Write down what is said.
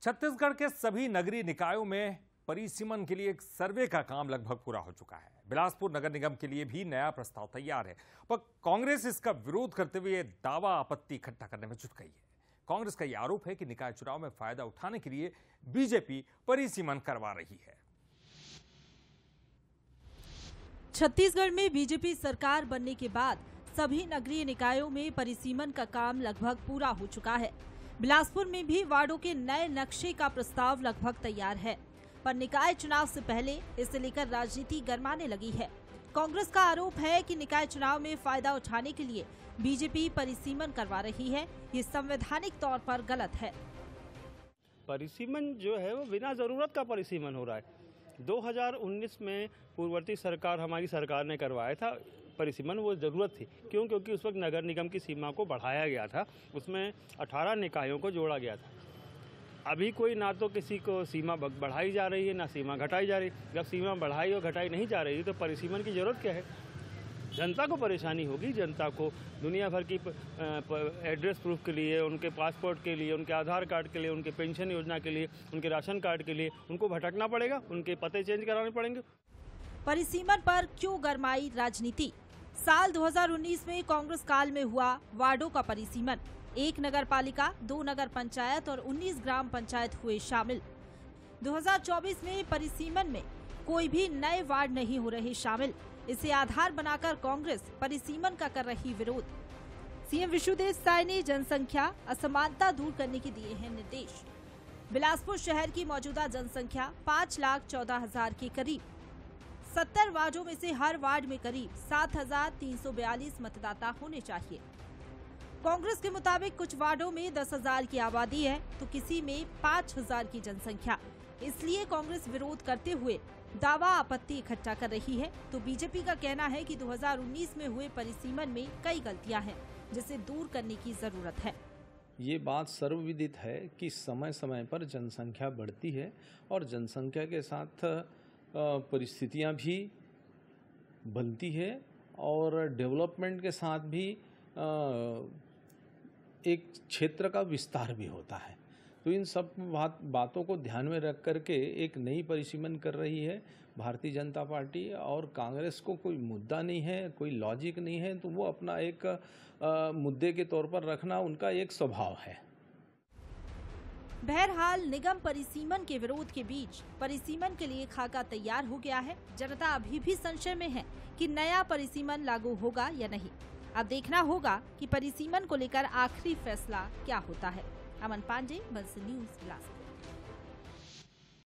छत्तीसगढ़ के सभी नगरीय निकायों में परिसीमन के लिए एक सर्वे का काम लगभग पूरा हो चुका है। बिलासपुर नगर निगम के लिए भी नया प्रस्ताव तैयार है, पर कांग्रेस इसका विरोध करते हुए दावा आपत्ति इकट्ठा करने में जुट गई है। कांग्रेस का यह आरोप है कि निकाय चुनाव में फायदा उठाने के लिए बीजेपी परिसीमन करवा रही है। छत्तीसगढ़ में बीजेपी सरकार बनने के बाद सभी नगरीय निकायों में परिसीमन का काम लगभग पूरा हो चुका है। बिलासपुर में भी वार्डों के नए नक्शे का प्रस्ताव लगभग तैयार है, पर निकाय चुनाव से पहले इसे लेकर राजनीति गरमाने लगी है। कांग्रेस का आरोप है कि निकाय चुनाव में फायदा उठाने के लिए बीजेपी परिसीमन करवा रही है। ये संवैधानिक तौर पर गलत है। परिसीमन जो है वो बिना जरूरत का परिसीमन हो रहा है। 2019 में पूर्ववर्ती सरकार, हमारी सरकार ने करवाया था परिसीमन, वो ज़रूरत थी। क्यों? क्योंकि उस वक्त नगर निगम की सीमा को बढ़ाया गया था, उसमें 18 निकायों को जोड़ा गया था। अभी कोई ना तो किसी को सीमा बढ़ाई जा रही है, ना सीमा घटाई जा रही। जब सीमा बढ़ाई और घटाई नहीं जा रही तो परिसीमन की जरूरत क्या है? जनता को परेशानी होगी। जनता को दुनिया भर की एड्रेस प्रूफ के लिए, उनके पासपोर्ट के लिए, उनके आधार कार्ड के लिए, उनके पेंशन योजना के लिए, उनके राशन कार्ड के लिए उनको भटकना पड़ेगा, उनके पते चेंज कराने पड़ेंगे। परिसीमन पर क्यों गरमाई राजनीति? साल 2019 में कांग्रेस काल में हुआ वार्डों का परिसीमन। 1 नगर पालिका, 2 नगर पंचायत और 19 ग्राम पंचायत हुए शामिल। 2024 में परिसीमन में कोई भी नए वार्ड नहीं हो रहे शामिल। इसे आधार बनाकर कांग्रेस परिसीमन का कर रही विरोध। सीएम विशुदेव साय ने जनसंख्या असमानता दूर करने के दिए हैं निर्देश। बिलासपुर शहर की मौजूदा जनसंख्या 5,14,000 के करीब। 70 वार्डों में से हर वार्ड में करीब 7,342 मतदाता होने चाहिए। कांग्रेस के मुताबिक कुछ वार्डों में 10,000 की आबादी है तो किसी में 5,000 की जनसंख्या। इसलिए कांग्रेस विरोध करते हुए दावा आपत्ति इकट्ठा कर रही है। तो बीजेपी का कहना है कि 2019 में हुए परिसीमन में कई गलतियां हैं, जिसे दूर करने की जरूरत है। ये बात सर्वविदित है कि समय समय पर जनसंख्या बढ़ती है और जनसंख्या के साथ परिस्थितियां भी बनती है और डेवलपमेंट के साथ भी एक क्षेत्र का विस्तार भी होता है। तो इन सब बातों को ध्यान में रख करके एक नई परिसीमन कर रही है भारतीय जनता पार्टी। और कांग्रेस को कोई मुद्दा नहीं है, कोई लॉजिक नहीं है, तो वो अपना एक मुद्दे के तौर पर रखना उनका एक स्वभाव है। बहरहाल निगम परिसीमन के विरोध के बीच परिसीमन के लिए खाका तैयार हो गया है। जनता अभी भी संशय में है कि नया परिसीमन लागू होगा या नहीं। अब देखना होगा कि परिसीमन को लेकर आखिरी फैसला क्या होता है। अमन पांडे, बंसी न्यूज, बिलासपुर।